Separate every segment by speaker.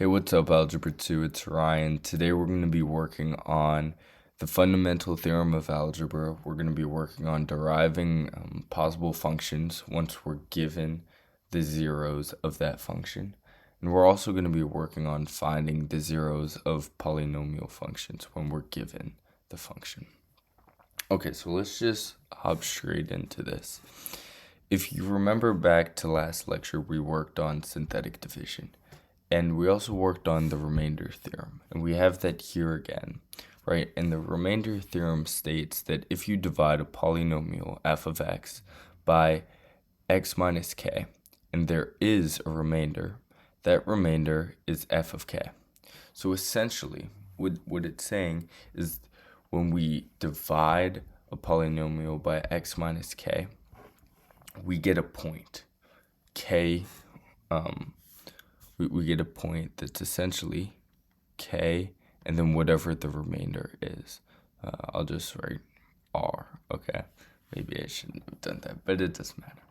Speaker 1: Hey, what's up, Algebra 2? It's Ryan. Today we're going to be working on the fundamental theorem of algebra. We're going to be working on deriving possible functions once we're given the zeros of that function. And we're also going to be working on finding the zeros of polynomial functions when we're given the function. Okay, so let's just hop straight into this. If you remember back to last lecture, we worked on synthetic division. And we also worked on the remainder theorem, and we have that here again, right? And the remainder theorem states that if you divide a polynomial f of x by x minus k, and there is a remainder, that remainder is f of k. So essentially, what it's saying is when we divide a polynomial by x minus k, we get a point, k, we get a point that's essentially k and then whatever the remainder is. I'll just write r, okay? Maybe I shouldn't have done that, but it doesn't matter,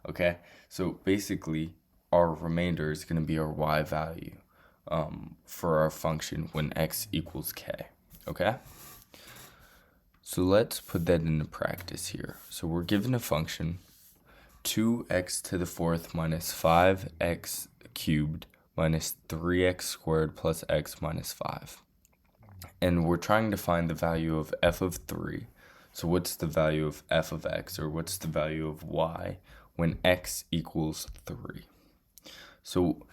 Speaker 1: okay? So basically, our remainder is going to be our y value for our function when x equals k, okay? So let's put that into practice here. So we're given a function 2x to the fourth minus 5x cubed minus 3x squared plus x minus 5. And we're trying to find the value of f of 3. So what's the value of f of x, or what's the value of y when x equals 3? So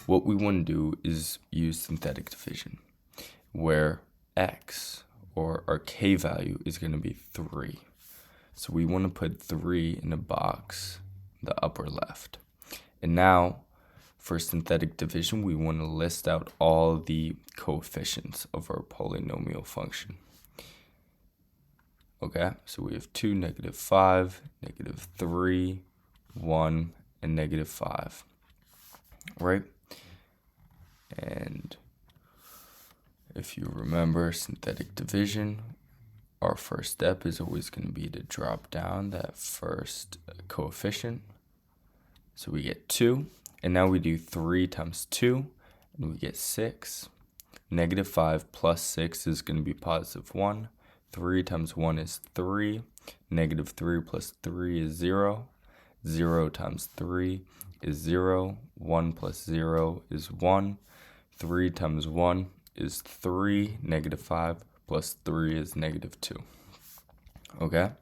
Speaker 1: what we want to do is use synthetic division, where x, or our k value, is going to be 3. So we want to put 3 in a box in the upper left. And now, for synthetic division, we want to list out all the coefficients of our polynomial function. Okay, so we have 2, -5, -3, 1, and -5, right? And if you remember synthetic division, our first step is always going to be to drop down that first coefficient. So we get 2. And now we do 3 times 2, and we get 6. -5 plus 6 is going to be +1. 3 times 1 is 3. -3 plus 3 is 0. 0 times 3 is 0. 1 plus 0 is 1. 3 times 1 is 3. -5 plus 3 is -2. Okay?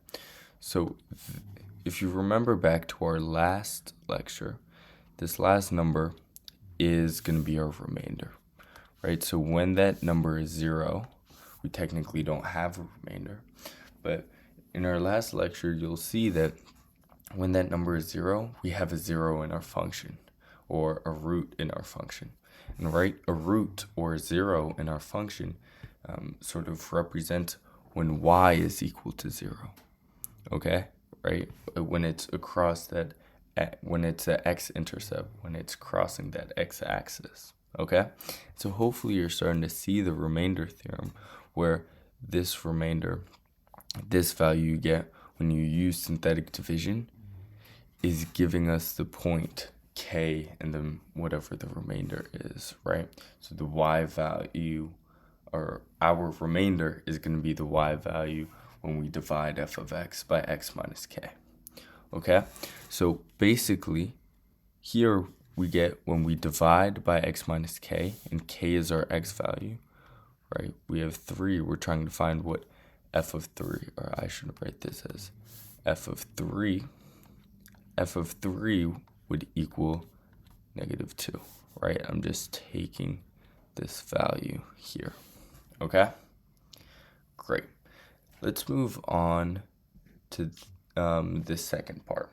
Speaker 1: So if you remember back to our last lecture, this last number is going to be our remainder, right? So when that number is 0, we technically don't have a remainder. But in our last lecture, you'll see that when that number is 0, we have a 0 in our function, or a root in our function. And right, a root or a 0 in our function sort of represents when y is equal to 0, okay? Right? When it's across that, when it's an x-intercept, when it's crossing that x-axis, okay? So hopefully you're starting to see the remainder theorem, where this remainder, this value you get when you use synthetic division, is giving us the point k and then whatever the remainder is, right? So the y value, or our remainder, is going to be the y value when we divide f of x by x minus k. Okay, so basically, here we get when we divide by x minus k, and k is our x value, right? We have 3. We're trying to find what f of 3, or I should write this as f of 3. F of 3 would equal -2, right? I'm just taking this value here. Okay, great. Let's move on to this second part.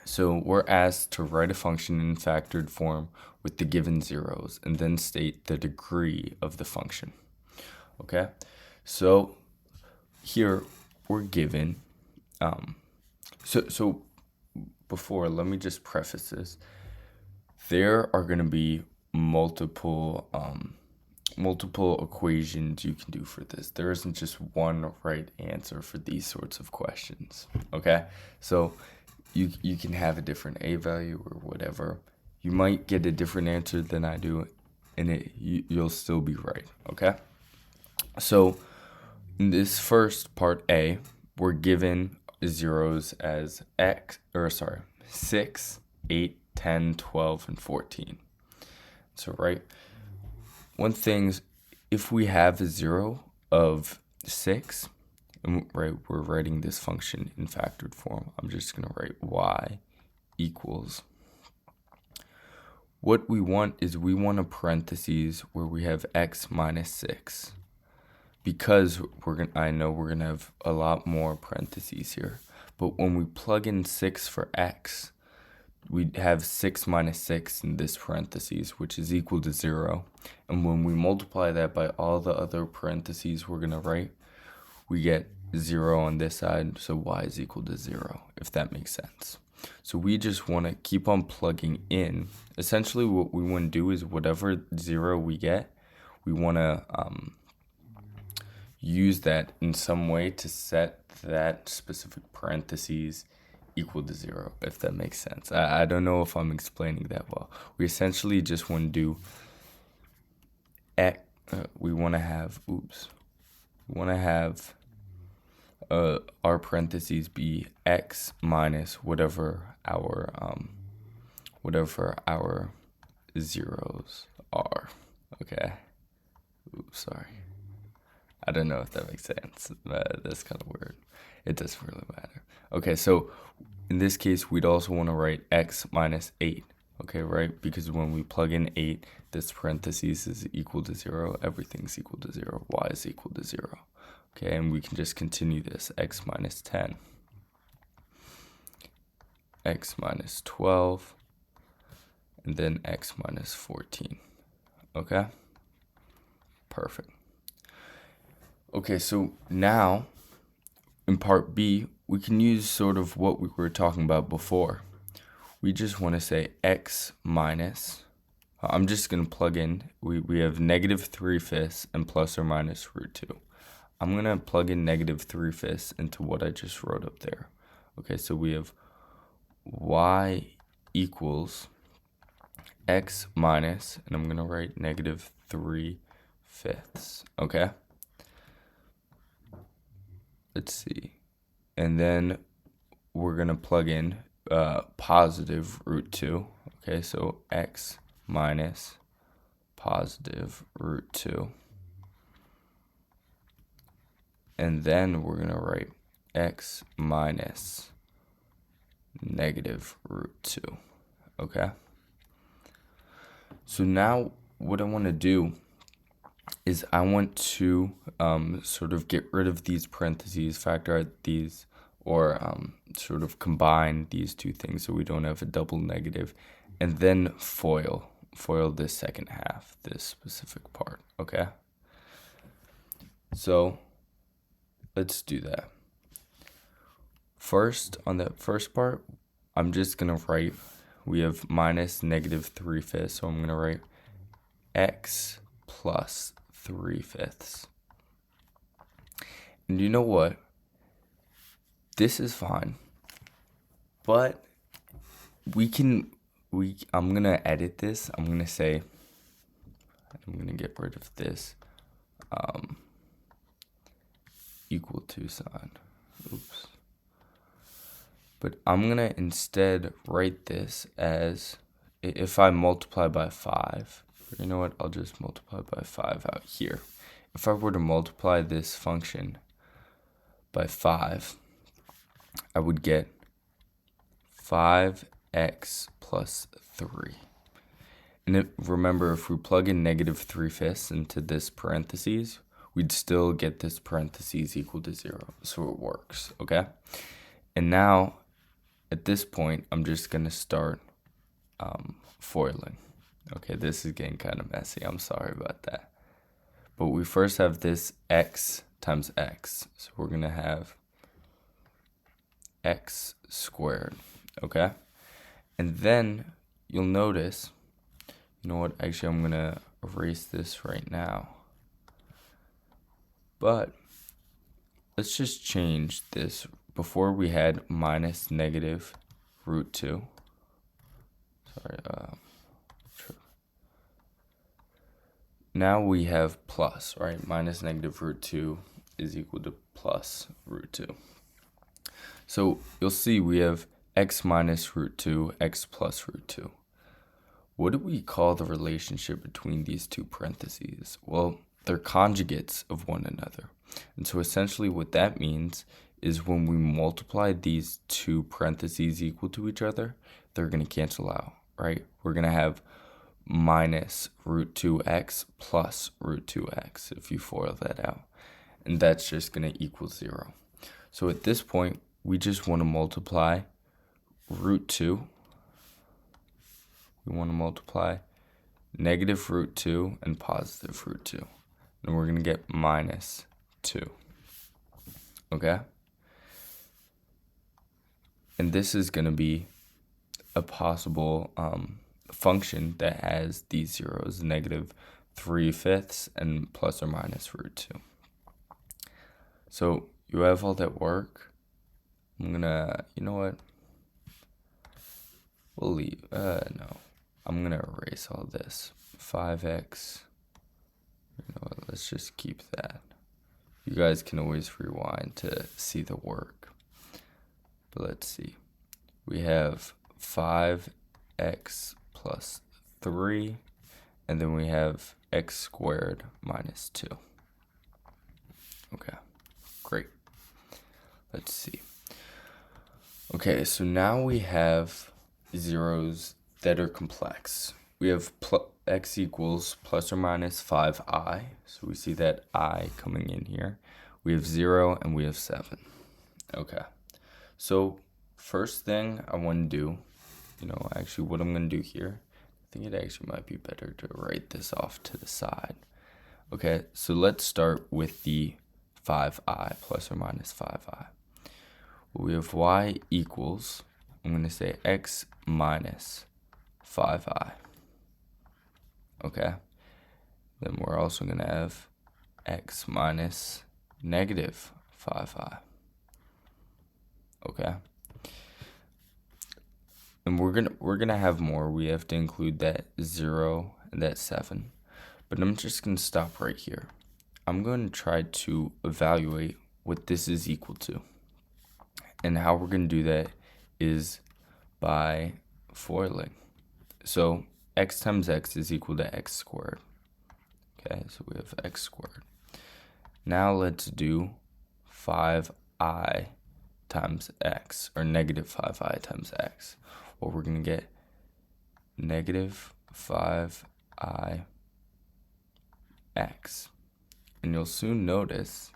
Speaker 1: So we're asked to write a function in factored form with the given zeros and then state the degree of the function. Okay, so here we're given, so before, let me just preface this. There are going to be multiple equations you can do for this. There isn't just one right answer for these sorts of questions, okay? So you can have a different a value or whatever. You might get a different answer than I do, and you'll still be right, okay? So in this first part A, we're given zeros as 6, 8, 10, 12, and 14. So, right, one thing, if we have a 0 of 6, and right, we're writing this function in factored form. I'm just going to write y equals. What we want is we want a parentheses where we have x minus 6. Because I know we're gonna have a lot more parentheses here, but when we plug in 6 for x, we have 6 minus 6 in this parentheses, which is equal to 0. And when we multiply that by all the other parentheses we're gonna write, we get 0 on this side, so y is equal to 0, if that makes sense. So we just want to keep on plugging in. Essentially what we want to do is whatever 0 we get, we want to use that in some way to set that specific parentheses equal to 0, if that makes sense. I don't know if I'm explaining that well. We essentially just want to do we want to have our parentheses be x minus whatever our zeros are. Okay. Oops, sorry. I don't know if that makes sense. That's kind of weird. It doesn't really matter. Okay, so in this case, we'd also want to write x minus 8. Okay, right? Because when we plug in 8, this parentheses is equal to 0. Everything's equal to 0. Y is equal to 0. Okay, and we can just continue this. X minus 10. X minus 12. And then x minus 14. Okay? Perfect. Okay, so now in part B, we can use sort of what we were talking about before. We just want to say x minus, I'm just going to plug in, we have negative 3/5 and plus or minus root 2. I'm going to plug in negative 3/5 into what I just wrote up there. Okay, so we have y equals x minus, and I'm going to write negative 3/5. Okay? Let's see. And then we're going to plug in positive root 2. Okay, so x minus positive root 2. And then we're going to write x minus negative root 2. Okay? So now what I want to do is I want to sort of get rid of these parentheses, factor out these, or sort of combine these two things so we don't have a double negative, and then foil this second half, this specific part, okay? So let's do that. First, on the first part, I'm just going to write, we have minus negative 3/5, so I'm going to write x plus 3/5. And you know what? This is fine. But I'm going to edit this. I'm going to say, I'm going to get rid of this equal to sign. Oops. But I'm going to instead write this as, if I multiply by 5, you know what, I'll just multiply by 5 out here. If I were to multiply this function by 5, I would get 5x plus 3. And remember, if we plug in negative 3/5 into this parentheses, we'd still get this parentheses equal to 0. So it works, okay? And now, at this point, I'm just going to start foiling. Okay, this is getting kind of messy. I'm sorry about that. But we first have this x times x. So we're going to have x squared, okay? And then you'll notice, you know what, actually I'm going to erase this right now. But let's just change this. Before we had minus negative root 2. Sorry, now we have plus, right? Minus negative root 2 is equal to plus root 2. So you'll see we have x minus root 2, x plus root 2. What do we call the relationship between these two parentheses? Well, they're conjugates of one another. And so essentially what that means is when we multiply these two parentheses equal to each other, they're going to cancel out, right? We're going to have minus root 2x plus root 2x if you FOIL that out. And that's just going to equal 0. So at this point, we just want to multiply root 2. We want to multiply negative root 2 and positive root 2. And we're going to get minus 2. Okay? And this is going to be a possible function that has these zeros, negative 3/5 and plus or minus root 2. So you have all that work. I'm gonna, you know what? We'll leave, no. I'm gonna erase all this. 5x, you know what, let's just keep that. You guys can always rewind to see the work. But let's see. We have 5x plus 3, and then we have x squared minus 2. Okay, great. Let's see. Okay, so now we have zeros that are complex. We have x equals plus or minus 5i. So we see that I coming in here. We have 0 and we have 7. Okay, so first thing I want to do, actually what I'm going to do here, I think it actually might be better to write this off to the side. Okay, so let's start with the 5i, plus or minus 5i. We have y equals, I'm going to say x minus 5i. Okay. Then we're also going to have x minus negative 5i. Okay. And we're gonna have more. We have to include that 0 and that 7. But I'm just going to stop right here. I'm going to try to evaluate what this is equal to. And how we're going to do that is by FOILing. So x times x is equal to x squared. Okay, so we have x squared. Now let's do 5i times x, or negative 5i times x. Well, we're going to get negative 5i x. And you'll soon notice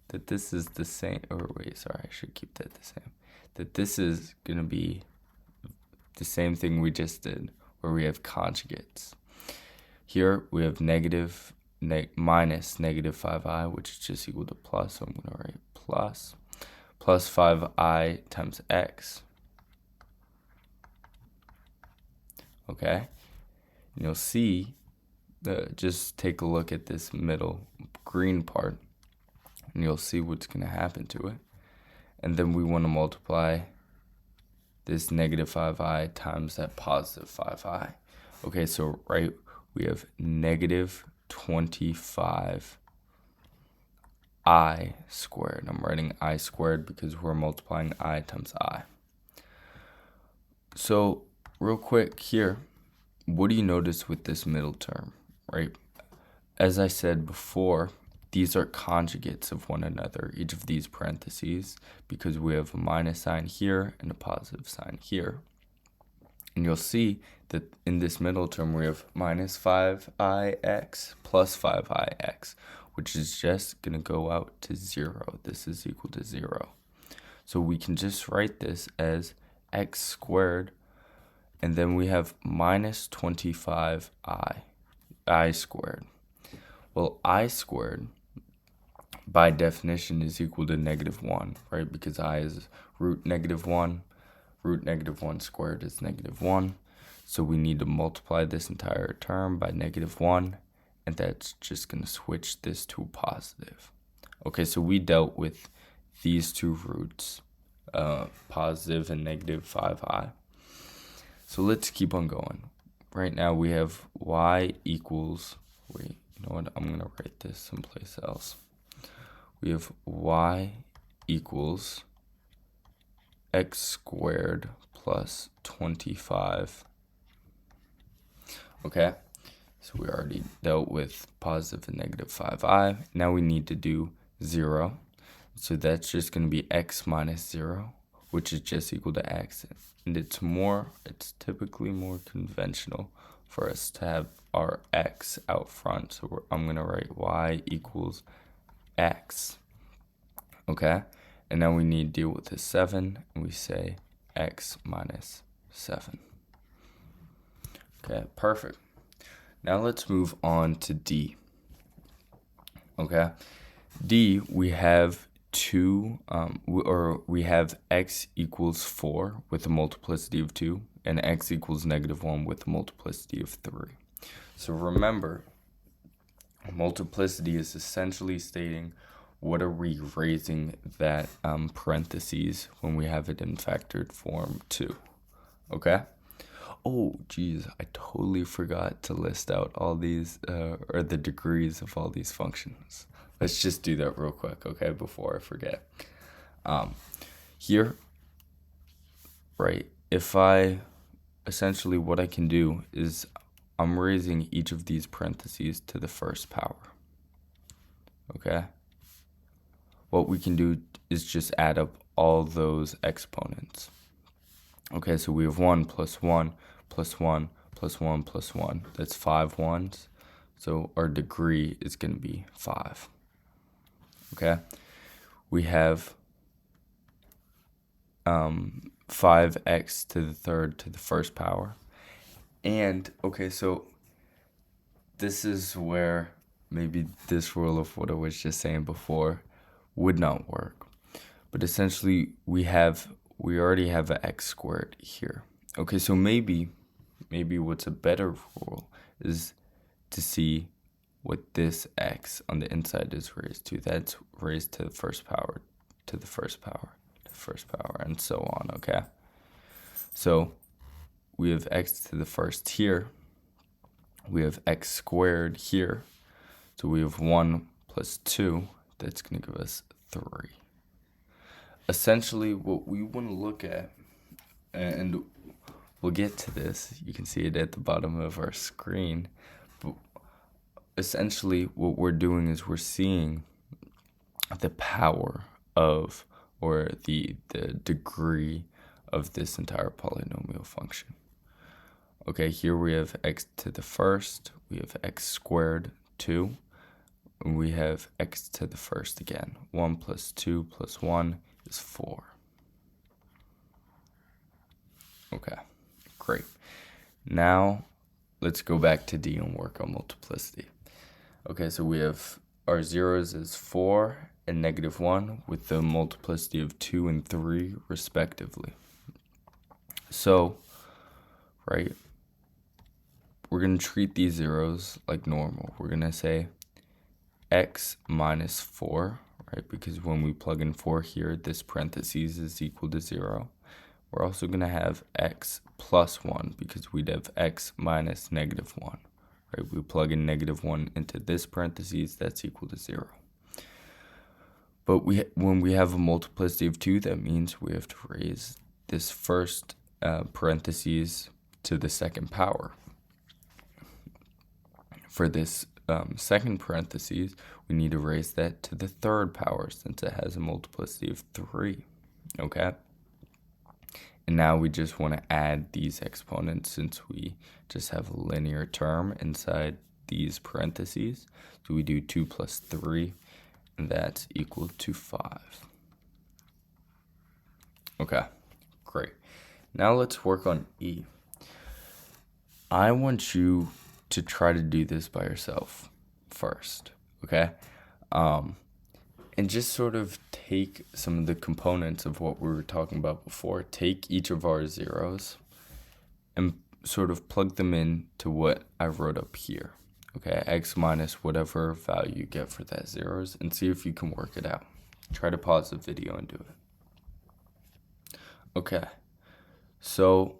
Speaker 1: that this is the same, or wait, sorry, I should keep that the same. That this is going to be the same thing we just did, where we have conjugates. Here we have minus negative 5i, which is just equal to plus, so I'm going to write plus 5i times x. Okay, and you'll see, just take a look at this middle green part, and you'll see what's going to happen to it. And then we want to multiply this negative 5i times that positive 5i. Okay, so right, we have negative 25i squared. I'm writing I squared because we're multiplying I times I. So real quick here, what do you notice with this middle term, right? As I said before, these are conjugates of one another, each of these parentheses, because we have a minus sign here and a positive sign here. And you'll see that in this middle term, we have minus 5ix plus 5ix, which is just going to go out to 0. This is equal to 0. So we can just write this as x squared, and then we have minus 25i squared. Well, I squared, by definition, is equal to negative 1, right? Because I is root negative 1. Root negative 1 squared is negative 1. So we need to multiply this entire term by negative 1. And that's just going to switch this to a positive. Okay, so we dealt with these two roots, positive and negative 5i. So let's keep on going. Right now we have y equals, you know what, I'm going to write this someplace else. We have y equals x squared plus 25. Okay, so we already dealt with positive and negative 5i. Now we need to do 0. So that's just going to be x minus 0, which is just equal to x. And it's typically more conventional for us to have our x out front. So I'm going to write y equals x. Okay, and now we need to deal with the 7, and we say x minus 7. Okay, perfect. Now let's move on to D. Okay, D, we have we have x equals 4 with a multiplicity of 2, and x equals negative 1 with a multiplicity of 3. So remember, multiplicity is essentially stating what are we raising that parentheses when we have it in factored form to. Okay? Oh, geez, I totally forgot to list out all these, or the degrees of all these functions. Let's just do that real quick, okay, before I forget. Here, right, essentially what I can do is I'm raising each of these parentheses to the first power, okay? What we can do is just add up all those exponents. Okay, so we have 1 plus 1 plus 1 plus 1 plus 1. That's 5 ones. So our degree is going to be 5. Okay, we have 5x to the third to the first power. And, okay, so this is where maybe this rule of what I was just saying before would not work. But essentially, we already have an x squared here. Okay, so maybe what's a better rule is to see what this x on the inside is raised to. That's raised to the first power, to the first power, to the first power, and so on, okay? So we have x to the first here. We have x squared here. So we have 1 plus 2. That's going to give us 3. Essentially, what we want to look at, and we'll get to this, you can see it at the bottom of our screen, but essentially what we're doing is we're seeing the power of, or the degree of this entire polynomial function. Okay, here we have x to the first, we have x squared 2, and we have x to the first again. 1 plus 2 plus 1 is 4. Okay, great. Now let's go back to D and work on multiplicity. Okay, so we have our zeros as 4 and negative 1 with the multiplicity of 2 and 3 respectively. So, right, we're going to treat these zeros like normal. We're going to say x minus 4, right, because when we plug in 4 here, this parentheses is equal to 0. We're also going to have x plus 1 because we'd have x minus negative 1. Right? We plug in negative 1 into this parentheses, that's equal to 0. But when we have a multiplicity of 2, that means we have to raise this first parentheses to the second power. For this second parentheses, we need to raise that to the third power since it has a multiplicity of 3. Okay? And now we just want to add these exponents since we just have a linear term inside these parentheses. So we do 2 plus 3, and that's equal to 5. Okay, great. Now let's work on E. I want you to try to do this by yourself first, okay? And just sort of take some of the components of what we were talking about before, take each of our zeros and sort of plug them in to what I wrote up here, okay? X minus whatever value you get for that zeros, and see if you can work it out. Try to pause the video and do it. Okay, so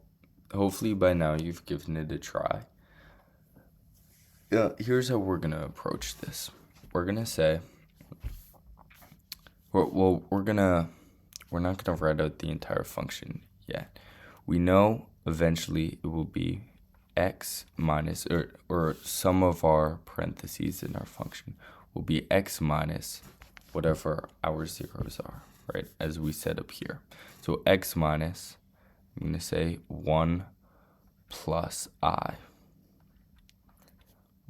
Speaker 1: hopefully by now you've given it a try. here's how we're going to approach this. We're going to say, well, we're not going to write out the entire function yet. We know eventually it will be x minus, or some of our parentheses in our function will be x minus whatever our zeros are, right, as we set up here. So x minus, I'm going to say 1 plus I,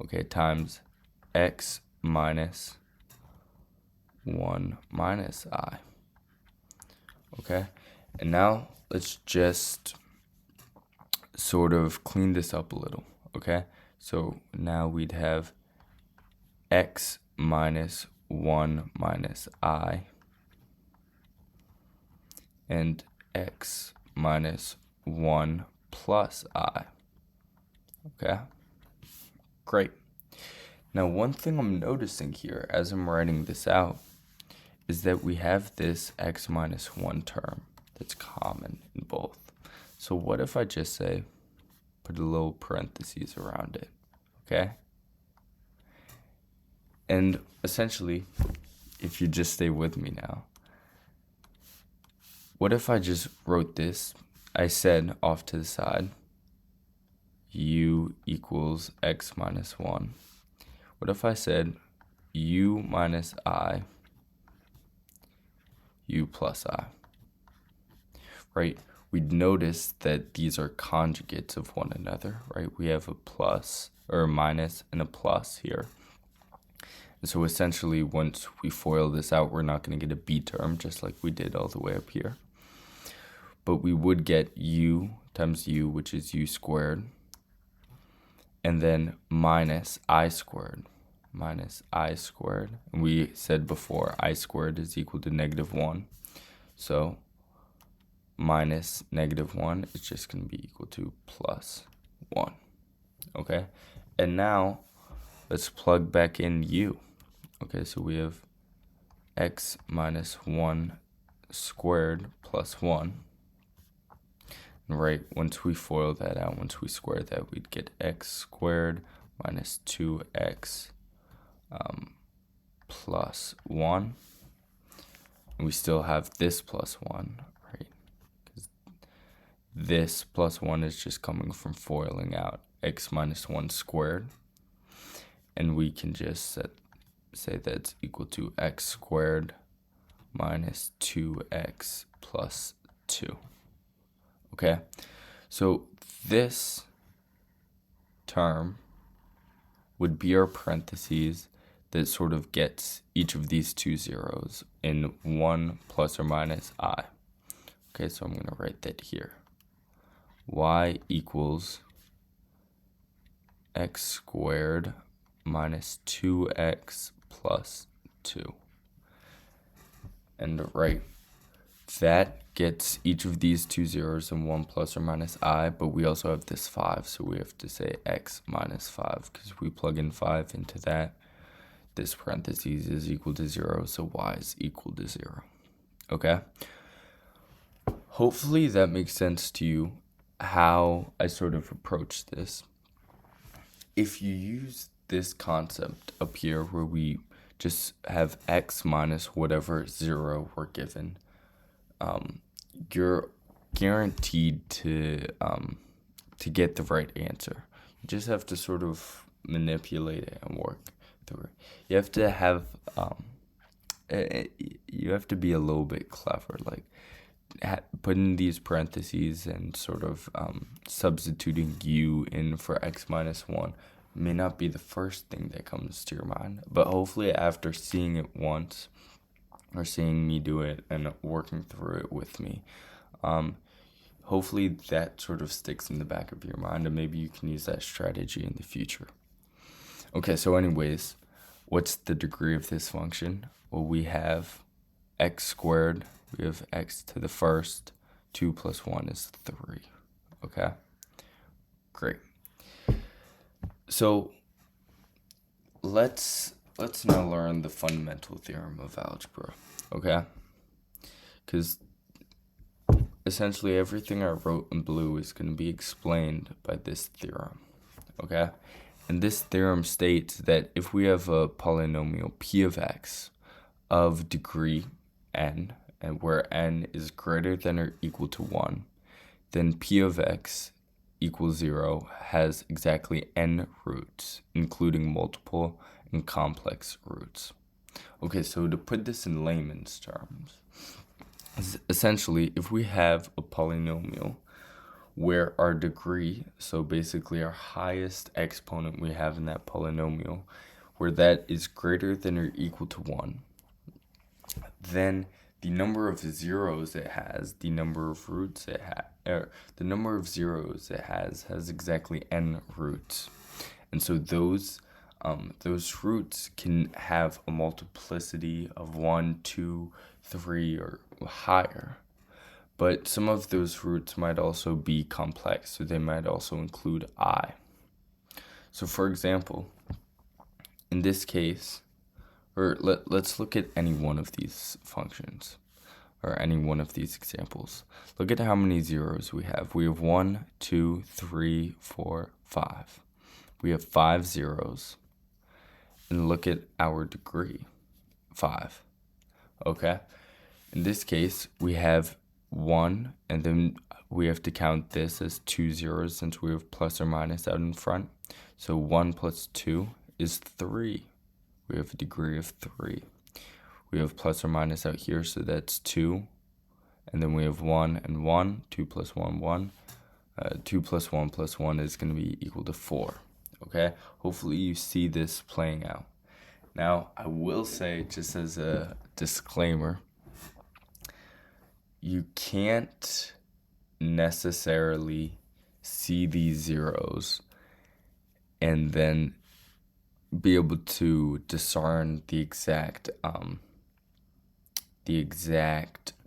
Speaker 1: okay, times x minus 1 minus I, okay? And now let's just sort of clean this up a little, okay? So now we'd have x minus 1 minus I and x minus 1 plus I, okay? Great. Now, one thing I'm noticing here as I'm writing this out is that we have this x minus 1 term that's common in both. So what if I just say, put a little parentheses around it, okay? And essentially, if you just stay with me now, what if I just wrote this? I said off to the side, u equals x minus 1. What if I said u minus I, u plus I, right? We'd notice that these are conjugates of one another, right? We have a plus or a minus and a plus here. And so essentially, once we FOIL this out, we're not going to get a b term just like we did all the way up here. But we would get u times u, which is u squared, and then minus I squared. And we said before, I squared is equal to -1. So minus -1 is just going to be equal to +1. Okay? And now, let's plug back in u. Okay, so we have x minus 1 squared plus 1. Right, once we FOIL that out, once we square that, we'd get x squared minus 2x plus 1. And we still have this plus 1, right? Because this plus 1 is just coming from FOILing out x minus 1 squared. And we can just say that's equal to x squared minus 2x plus 2. Okay, so this term would be our parentheses that sort of gets each of these two zeros in 1 plus or minus I. Okay, so I'm going to write that here. Y equals x squared minus 2x plus 2. And right, that gets each of these two zeros in 1 plus or minus I, but we also have this 5, so we have to say x minus 5, because we plug in 5 into that. This parentheses is equal to 0, so y is equal to 0. Okay? Hopefully that makes sense to you, how I sort of approach this. If you use this concept up here where we just have x minus whatever 0 we're given, you're guaranteed to get the right answer. You just have to sort of manipulate it and work through it. You have to have you have to be a little bit clever, like putting these parentheses and sort of substituting u in for x minus 1 may not be the first thing that comes to your mind, but hopefully after seeing it once or seeing me do it and working through it with me, hopefully that sort of sticks in the back of your mind, and maybe you can use that strategy in the future. Okay, so anyways, what's the degree of this function? Well, we have x squared, we have x to the first, 2 plus 1 is 3, okay? Great. So let's now learn the fundamental theorem of algebra, okay? Because essentially everything I wrote in blue is going to be explained by this theorem, okay? And this theorem states that if we have a polynomial p of x of degree n, and where n is greater than or equal to 1, then p of x equals 0 has exactly n roots, including multiple and complex roots. Okay, so to put this in layman's terms, essentially, if we have a polynomial where our degree, so basically our highest exponent we have in that polynomial, where that is greater than or equal to 1, then the number of zeros it has, the number of roots it the number of zeros it has exactly n roots. And so those roots can have a multiplicity of 1, 2, 3, or higher. But some of those roots might also be complex, so they might also include I. So for example, in this case, or let's look at any one of these functions, or any one of these examples. Look at how many zeros we have. We have 1, 2, 3, 4, 5. We have 5 zeros. And look at our degree, 5. Okay? In this case, we have 1, and then we have to count this as 2 zeros since we have plus or minus out in front. So 1 plus 2 is 3. We have a degree of 3. We have plus or minus out here, so that's 2. And then we have 1 and 1. 2 plus 1, 1. 2 plus 1 plus 1 is going to be equal to 4. Okay? Hopefully you see this playing out. Now, I will say, just as a disclaimer, you can't necessarily see these zeros and then be able to discern the exact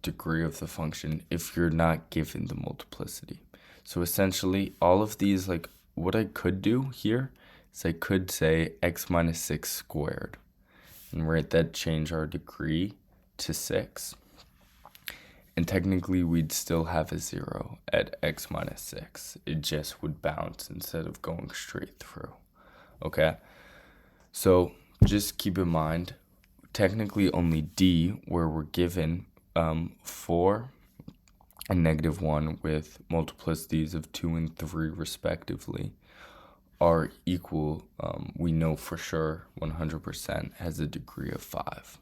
Speaker 1: degree of the function if you're not given the multiplicity. So essentially, all of these, like what I could do here is I could say x minus 6 squared, and write that change our degree to 6. And technically, we'd still have a 0 at x minus 6. It just would bounce instead of going straight through. Okay? So just keep in mind, technically only D, where we're given 4 and -1 with multiplicities of 2 and 3 respectively, are equal, we know for sure 100% has a degree of 5.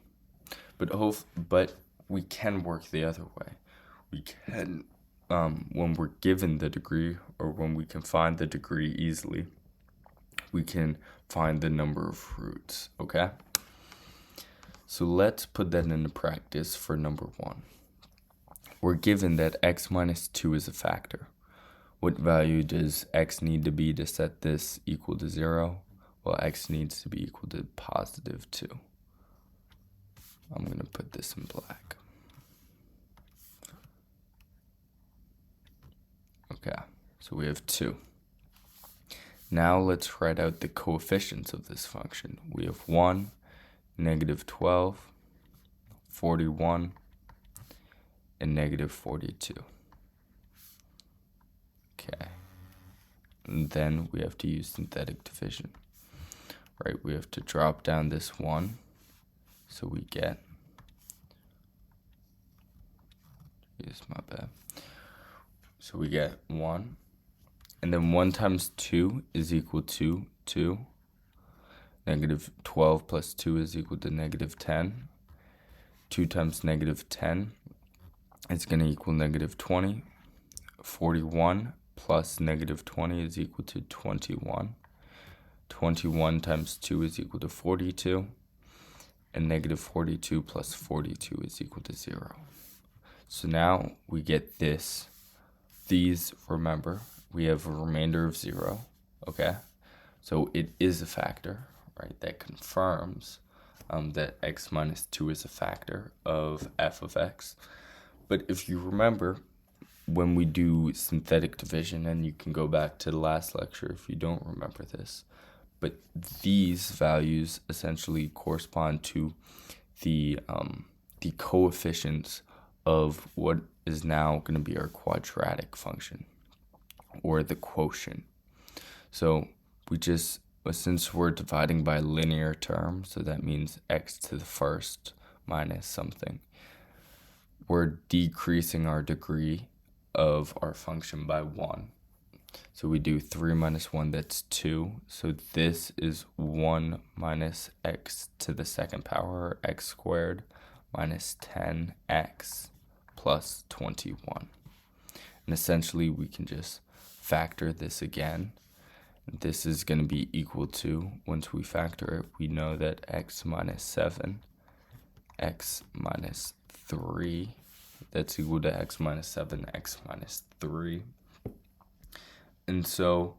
Speaker 1: But we can work the other way. We can, when we're given the degree, or when we can find the degree easily, we can find the number of roots, okay? So let's put that into practice for number 1. We're given that x minus 2 is a factor. What value does x need to be to set this equal to 0? Well, x needs to be equal to positive 2. I'm going to put this in black. Okay, so we have 2. Now let's write out the coefficients of this function. We have 1, -12, 41, and -42. Okay, and then we have to use synthetic division. Right, we have to drop down this 1, so we get, so we get 1, and then 1 times 2 is equal to 2. -12 plus 2 is equal to -10. 2 times -10 is going to equal -20. 41 plus -20 is equal to 21. 21 times 2 is equal to 42. And -42 plus 42 is equal to 0. So now we get this. These, remember, we have a remainder of 0, okay? So it is a factor, right? That confirms that x minus 2 is a factor of f of x. But if you remember, when we do synthetic division, and you can go back to the last lecture if you don't remember this, but these values essentially correspond to the coefficients of what is now going to be our quadratic function, or the quotient. So we just but since we're dividing by linear term, so that means x to the first minus something, we're decreasing our degree of our function by 1. So we do 3 minus 1, that's 2. So this is 1 minus x to the second power, or x squared, minus 10x plus 21. And essentially, we can just factor this again. This is going to be equal to, once we factor it, we know that x minus 7, x minus 3, that's equal to x minus 7, x minus 3. And so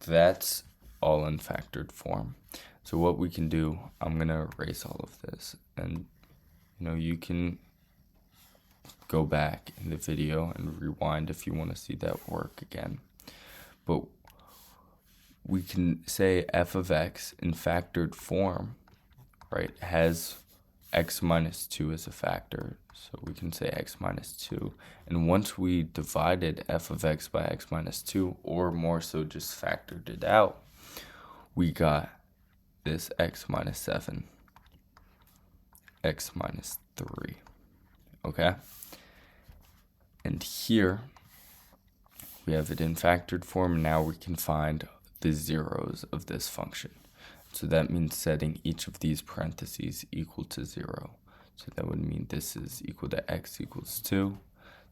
Speaker 1: that's all in factored form. So what we can do, I'm going to erase all of this. And, you can go back in the video and rewind if you want to see that work again. But we can say f of x in factored form, right, has x minus 2 as a factor. So we can say x minus 2. And once we divided f of x by x minus 2, or more so just factored it out, we got this x minus 7, x minus 3. Okay? And here we have it in factored form. Now we can find the zeros of this function. So that means setting each of these parentheses equal to 0. So that would mean this is equal to x equals 2.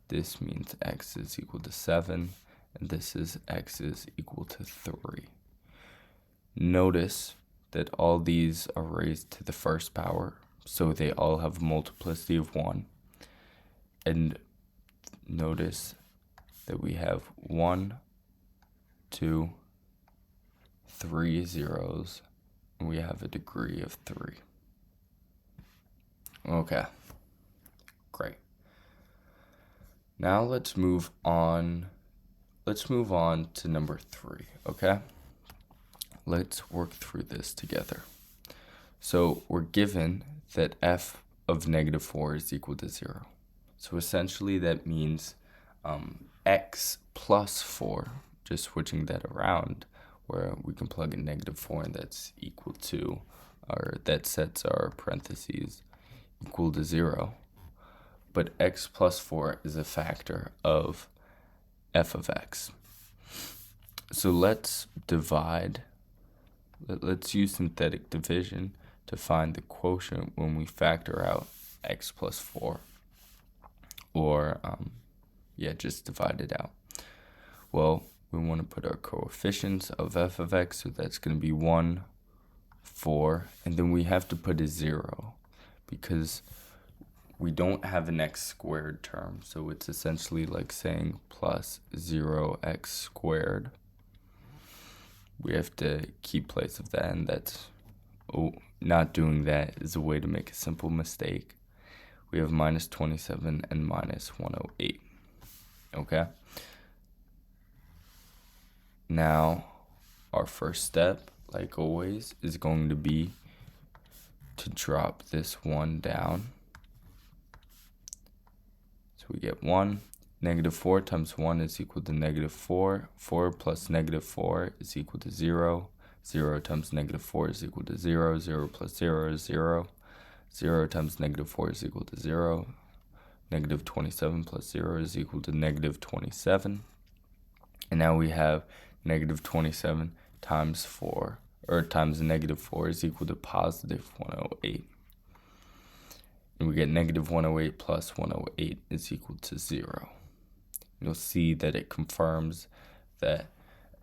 Speaker 1: This means x is equal to 7. And this is x is equal to 3. Notice that all these are raised to the first power, so they all have multiplicity of 1. And notice that we have 1, 2, 3 zeros, and we have a degree of 3. Okay, great. Now let's move on. Let's move on to number 3, okay? Let's work through this together. So we're given that f of negative 4 is equal to 0. So essentially that means x plus 4, just switching that around, where we can plug in negative 4 and that's equal to, or that sets our parentheses equal to 0. But x plus 4 is a factor of f of x. So let's use synthetic division to find the quotient when we factor out x plus 4. Or, just divide it out. Well, we want to put our coefficients of f of x, so that's going to be 1, 4, and then we have to put a 0, because we don't have an x squared term, so it's essentially like saying plus 0x squared. We have to keep place of that, and not doing that is a way to make a simple mistake. We have minus 27 and minus 108, okay? Now, our first step, like always, is going to be to drop this 1 down. So we get 1. Negative 4 times 1 is equal to negative 4. 4 plus negative 4 is equal to 0. 0 times negative 4 is equal to 0. 0 plus 0 is 0. 0 times negative 4 is equal to 0. Negative 27 plus 0 is equal to negative 27. And now we have negative 27 times 4, or times negative 4 is equal to positive 108. And we get negative 108 plus 108 is equal to 0. You'll see that it confirms that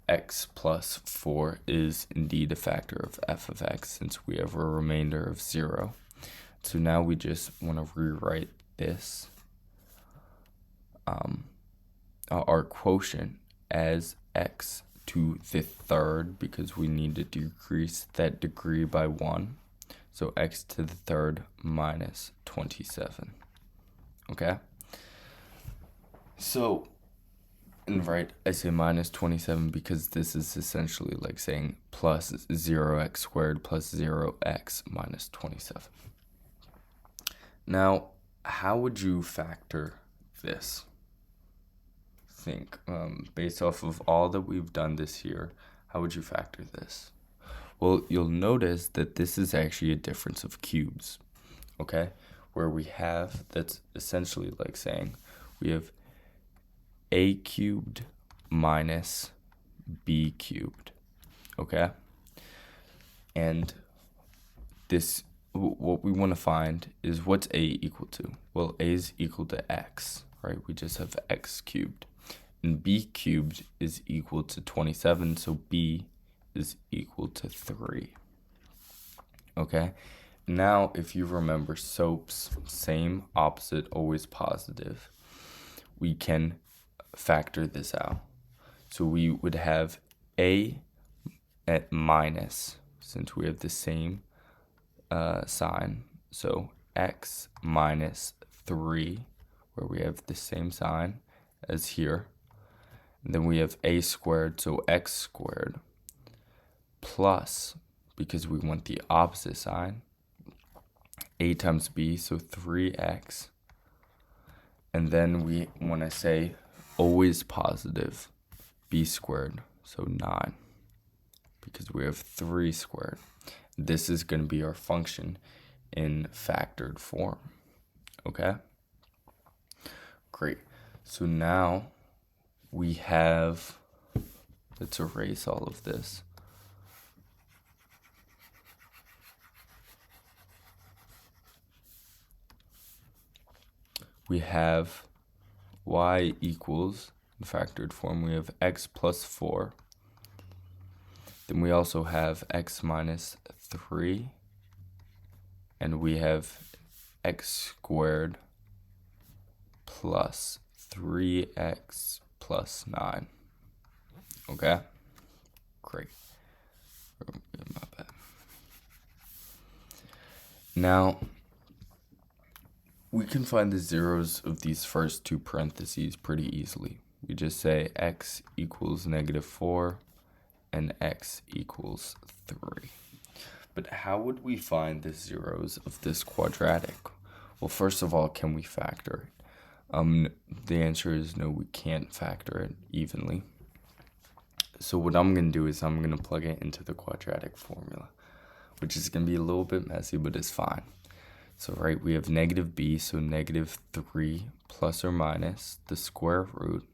Speaker 1: x plus 4 is indeed a factor of f of x, since we have a remainder of 0. So now we just want to rewrite this, our quotient, as x to the third, because we need to decrease that degree by 1. So x to the third minus 27. Okay? So, and right, I say minus 27 because this is essentially like saying plus 0x squared plus 0x minus 27. Now, how would you factor this? Think, based off of all that we've done this year, how would you factor this? Well, you'll notice that this is actually a difference of cubes, okay? Where we have, that's essentially like saying we have a cubed minus b cubed, okay? And this, what we want to find is what's a equal to? Well, a is equal to x, right? We just have x cubed. And b cubed is equal to 27, so b is equal to 3. Okay? Now, if you remember SOAPs, same, opposite, always positive, we can factor this out. So we would have a at minus, since we have the same sign. So x minus 3, where we have the same sign as here. And then we have a squared, so x squared, plus, because we want the opposite sign, a times b, so 3x. And then we want to say always positive, b squared, so 9, because we have 3 squared. This is going to be our function in factored form. Okay? Great. So now we have, let's erase all of this. We have y equals, in factored form, we have x plus 4. Then we also have x minus 3. And we have x squared plus 3x plus 9. Okay? Great. My bad. Now, we can find the zeros of these first two parentheses pretty easily. We just say x equals -4 and x equals 3. But how would we find the zeros of this quadratic? Well, first of all, can we factor it? The answer is no, we can't factor it evenly. So what I'm going to do is I'm going to plug it into the quadratic formula, which is going to be a little bit messy, but it's fine. So, right, we have -b, so -3 plus or minus the square root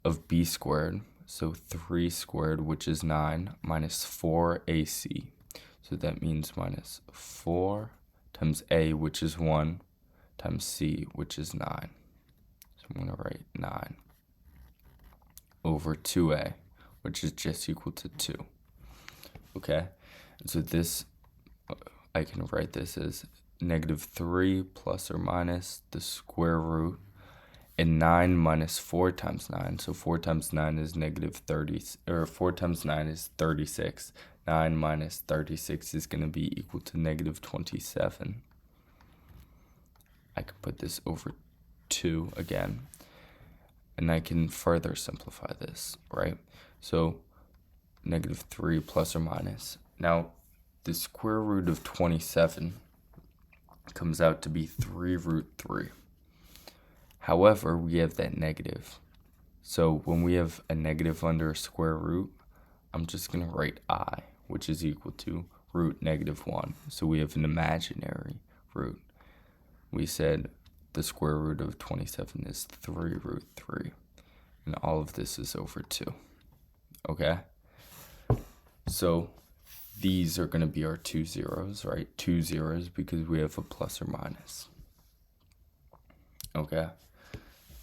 Speaker 1: of b squared, so 3 squared, which is 9, minus 4ac. So that means minus 4 times a, which is 1, times c, which is 9. So I'm going to write 9 over 2a, which is just equal to 2. Okay? And so this, I can write this as -3 plus or minus the square root, and 9 minus 4 times 9. So 4 times 9 is -30, or 4 times 9 is 36. 9 minus 36 is going to be equal to -27. I could put this over 2 again, and I can further simplify this, right? So -3 plus or minus. Now, the square root of 27 comes out to be 3 root 3. However, we have that negative. So when we have a negative under a square root, I'm just going to write I, which is equal to root -1. So we have an imaginary root. We said the square root of 27 is 3 root 3. And all of this is over 2. Okay? So these are going to be our 2 zeros, right? 2 zeros because we have a plus or minus. Okay?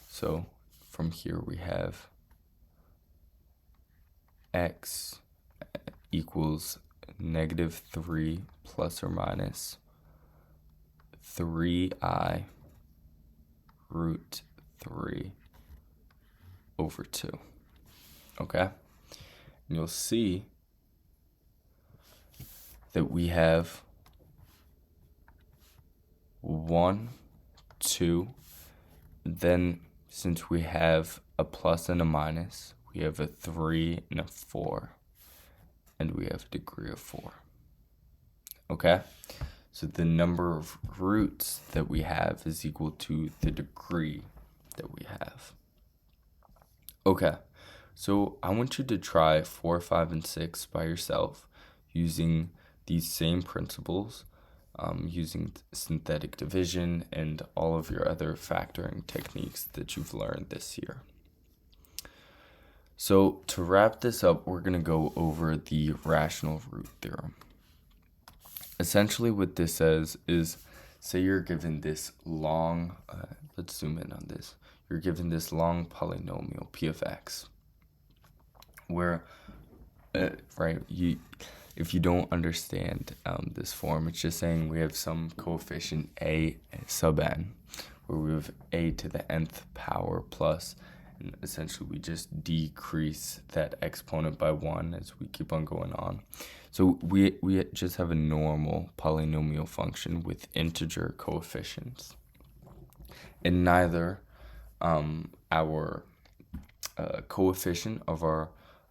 Speaker 1: So from here we have x equals -3 plus or minus 3i root 3 over 2. Okay? And you'll see that we have 1, 2, then since we have a plus and a minus, we have a 3 and a 4, and we have a degree of 4. Okay? So the number of roots that we have is equal to the degree that we have. Okay, so I want you to try 4, 5, and 6 by yourself, using these same principles, using synthetic division and all of your other factoring techniques that you've learned this year. So to wrap this up, we're going to go over the rational root theorem. Essentially what this says is, say you're given this long, let's zoom in on this. You're given this long polynomial p of x, where, if you don't understand this form, it's just saying we have some coefficient a sub n, where we have a to the nth power plus, and essentially we just decrease that exponent by 1 as we keep on going on. So we just have a normal polynomial function with integer coefficients, and neither our coefficient of our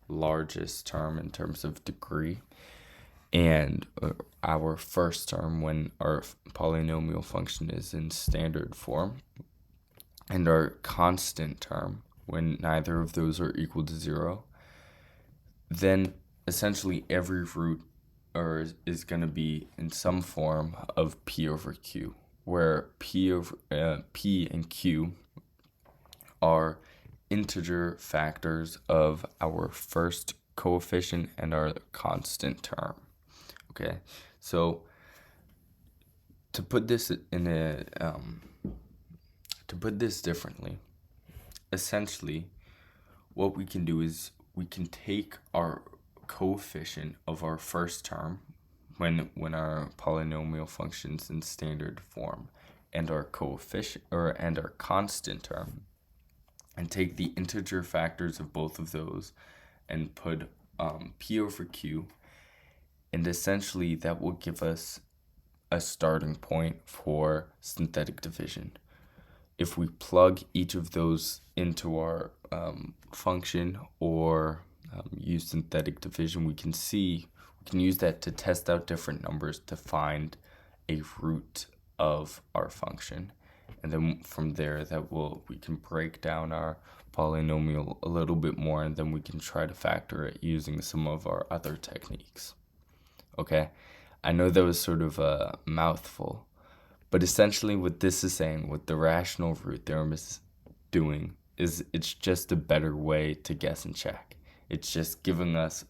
Speaker 1: largest term in terms of degree and our first term when our polynomial function is in standard form, and our constant term when neither of those are equal to 0, then essentially every root is going to be in some form of p over q, where p and q are integer factors of our first coefficient and our constant term. Okay, so to put this differently, essentially what we can do is we can take our coefficient of our first term when our polynomial functions in standard form, and our coefficient and our constant term, and take the integer factors of both of those and put p over q, and essentially that will give us a starting point for synthetic division. If we plug each of those into our function or use synthetic division, we can use that to test out different numbers to find a root of our function. And then from there we can break down our polynomial a little bit more, and then we can try to factor it using some of our other techniques. Okay, I know that was sort of a mouthful, but essentially what this is saying, what the rational root theorem is doing, is it's just a better way to guess and check. It's just giving us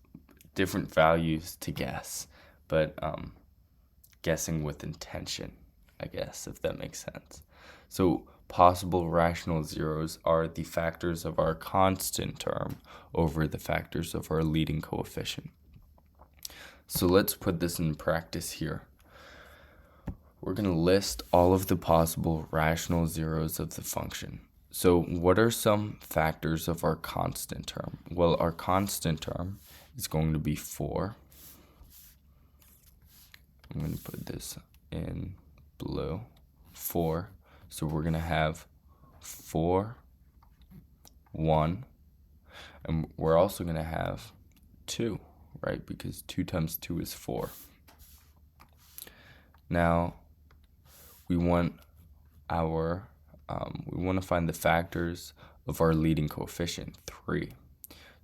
Speaker 1: different values to guess, but guessing with intention, I guess, if that makes sense. So possible rational zeros are the factors of our constant term over the factors of our leading coefficient. So let's put this in practice here. We're going to list all of the possible rational zeros of the function. So what are some factors of our constant term? Well, our constant term is going to be 4. I'm going to put this in blue. 4. So we're going to have 4, 1, and we're also going to have 2, right? Because 2 times 2 is 4. Now, we want to find the factors of our leading coefficient, 3.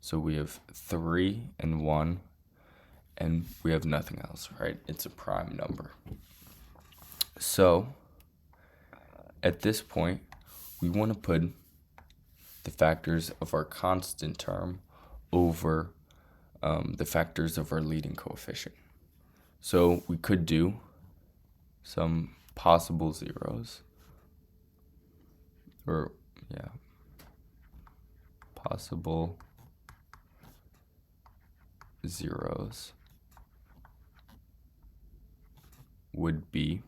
Speaker 1: So we have 3 and 1, and we have nothing else, right? It's a prime number. So at this point, we want to put the factors of our constant term over the factors of our leading coefficient. So we could do some possible zeros, possible zeros would be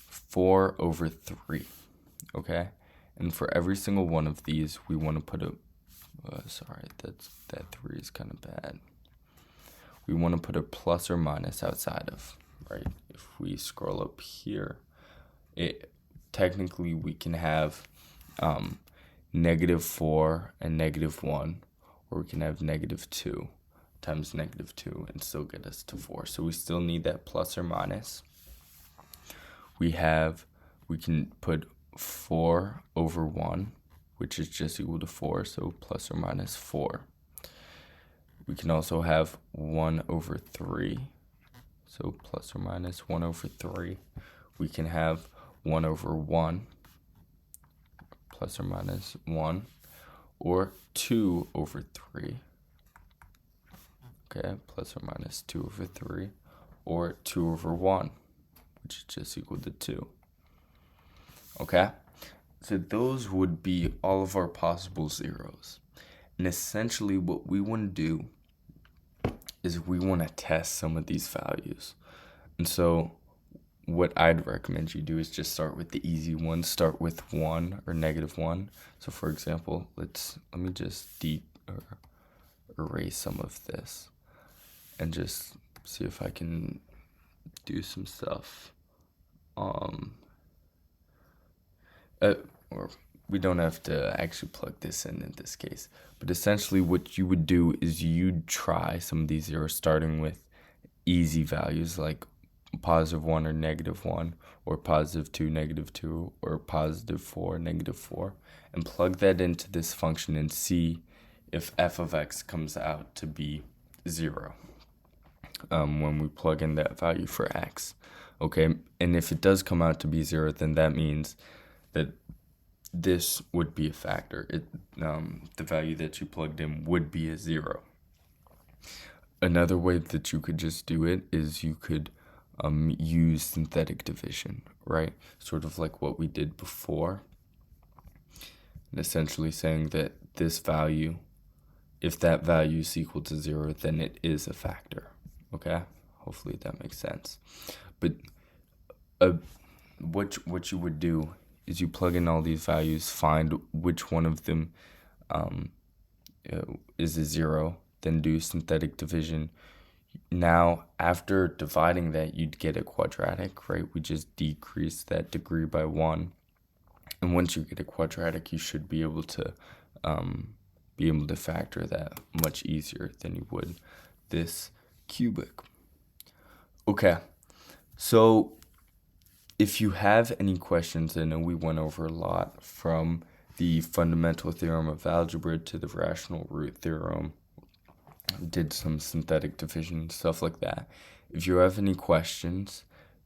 Speaker 1: 4 over 3, okay? And for every single one of these, we want to put that 3 is kind of bad. We want to put a plus or minus outside of, right? If we scroll up here, technically we can have -4 and -1, or we can have -2 times -2 and still get us to 4. So we still need that plus or minus. We can put 4 over 1, which is just equal to 4, so plus or minus 4. We can also have 1 over 3. So plus or minus 1 over 3. We can have 1 over 1, plus or minus 1, or 2 over 3. Okay, plus or minus 2 over 3, or 2 over 1, which is just equal to 2. Okay, so those would be all of our possible zeros. And essentially what we want to do is we want to test some of these values. And so what I'd recommend you do is just start with the easy ones. Start with 1 or -1. So for example, let me just erase some of this and just see if I can do some stuff. Or we don't have to actually plug this in this case, but essentially what you would do is you'd try some of these zeros starting with easy values like +1 or -1, or +2, -2, or +4, -4, and plug that into this function and see if f of x comes out to be 0 when we plug in that value for x. Okay, and if it does come out to be 0, then that means that this would be a factor. The value that you plugged in would be a 0. Another way that you could just do it is you could use synthetic division, right? Sort of like what we did before. And essentially saying that this value, if that value is equal to 0, then it is a factor. Okay? Hopefully that makes sense. But what you would do is you plug in all these values, find which one of them is a 0, then do synthetic division. Now, after dividing that, you'd get a quadratic, right? We just decrease that degree by 1. And once you get a quadratic, you should be able to factor that much easier than you would this cubic. Okay, so if you have any questions, I know we went over a lot from the fundamental theorem of algebra to the rational root theorem, did some synthetic division, stuff like that. If you have any questions,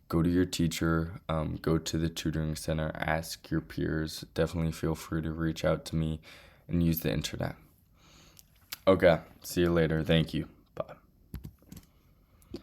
Speaker 1: go to your teacher, go to the tutoring center, ask your peers. Definitely feel free to reach out to me and use the internet. Okay, see you later. Thank you.